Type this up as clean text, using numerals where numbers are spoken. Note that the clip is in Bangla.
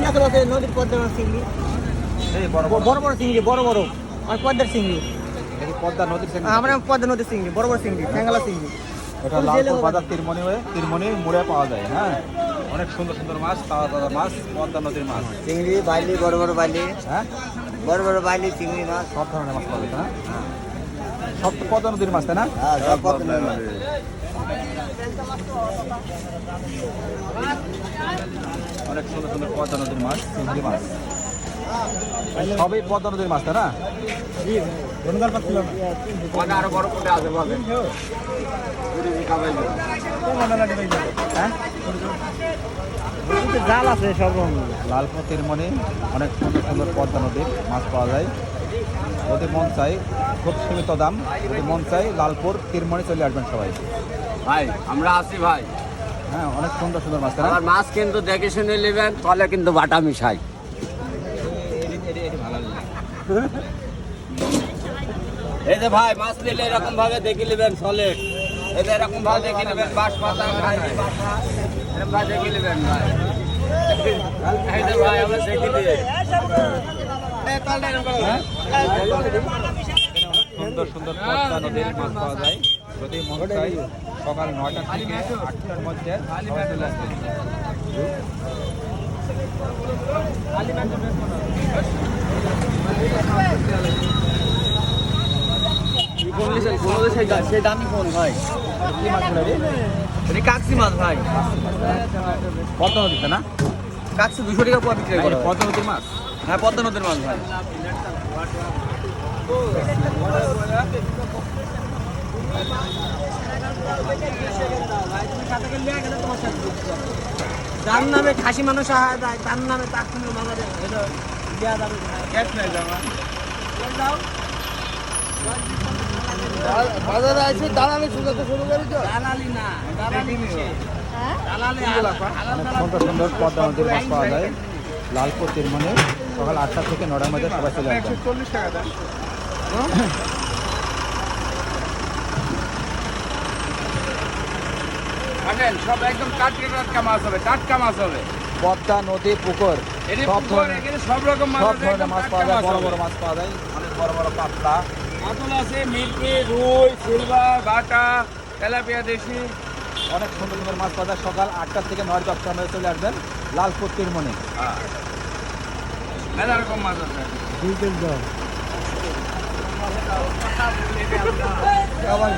অরুণাচল আছে নদীর পদ্মার মাছ চিংড়ি, বড় বড় চিংড়ি, বড় বড় আর পদ্মার চিংড়ি। পদ্মা নদীর চিংড়ি, আমরা পদ্মা নদীর চিংড়ি, বড় বড় চিংড়ি, ঠ্যাঙ্গালা চিংড়ি। এটা লালপুর বাজার তিরমণি হয়ে তিরমণির মোড়ে পাওয়া যায়। হ্যাঁ, অনেক সুন্দর সুন্দর মাছ, তাজা তাজা মাছ, পদ্মা নদীর মাছ। চিংড়ি, বাইলি, বড় বড় বাইলি, হ্যাঁ, বড় বড় বাইলি, চিংড়ি মাছ, সব ধরনের মাছ পাওয়া যায়। হ্যাঁ, সব তো পদ্মা নদীর মাছ, তাই না? হ্যাঁ সব পদ্মা নদী। অনেক সুন্দর সুন্দর পদ্মা নদীর মাছ, চিংড়ি মাছ, সবই পদ্মা নদীর মাছ, তাই না? আরো বড় কোটে আছে বলেন। হ্যাঁ, জাল আছে সব রকম। লালপুর তিরমণি অনেক সুন্দর সুন্দর পদ্মা নদীর মাছ পাওয়া যায়। যদি মন চাই খুব সীমিত দাম, যদি মন চাই লালপুর তিরমণি চলে আসবেন সবাই। ভাই আমরা আছি ভাই, হ্যাঁ, অনেক সুন্দর সুন্দর মাছ, তাই না? আমার মাছ কিন্তু দেখে শুনে নেবেন, তলে কিন্তু বাটা মিশাই। এই যে ভাই মাছ নিলে এরকম ভাবে দেখে নেবেন, সলিড এই যে এরকম ভাবে দেখে নেবেন, বাঁশ পাতা ভাই বাটা এরকম ভাবে দেখে নেবেন ভাই। এই যে ভাই আমরা দেখে দিয়ে সুন্দর সুন্দর পদ্মা নদীর মাছ পাওয়া যায়। যদি মন চাই সকাল 9টা থেকে 8টার মধ্যে সবাই চলে আসবেন। সেই দামি ফোন ভাই, কি মাছ বলে রে? এটা কাকসি মাছ ভাই। পদ্মা নদীতে না? কাকসি 200 টাকা পোয়া বিক্রি করে। পদ্মা নদীর মাছ। হ্যাঁ পদ্মা নদীর মাছ ভাই। যার নামে খাসি মানুষ তার নামে তার সঙ্গে বাজারে দেওয়া যাবে ক্যাশ নাই বাজারে আছে দালালি শুরু করি তো দালালি না দালালি দালালি সুন্দর সুন্দর পদ্মা নদীর মাছ পাওয়া যায় লালপুর তিরমণি সকাল 8টা থেকে 9টার মধ্যে সবাই চলে আসবেন। 140 টাকা দাম। সব একদম টাটকা মাছ হবে, টাটকা মাছ হবে। পদ্মা নদী পুকুর সব ধরনের সব রকম মাছ সব আছে, ধরনের একদম মাছ টাটকা পাওয়া যায়, বড় হবে। বড় মাছ পাওয়া যায়, অনেক বড় বড় পাতলা। কাতল আছে, মিরকি, রুই, সিলভার, বাটা, তেলাপিয়া দেশি। অনেক সুন্দর সুন্দর মাছ পাওয়া যায়। সকাল 8টা থেকে 9টার মধ্যে চলে আসবেন লালপুর তিরমণি। মেলা রকম মাছ আছে। আবার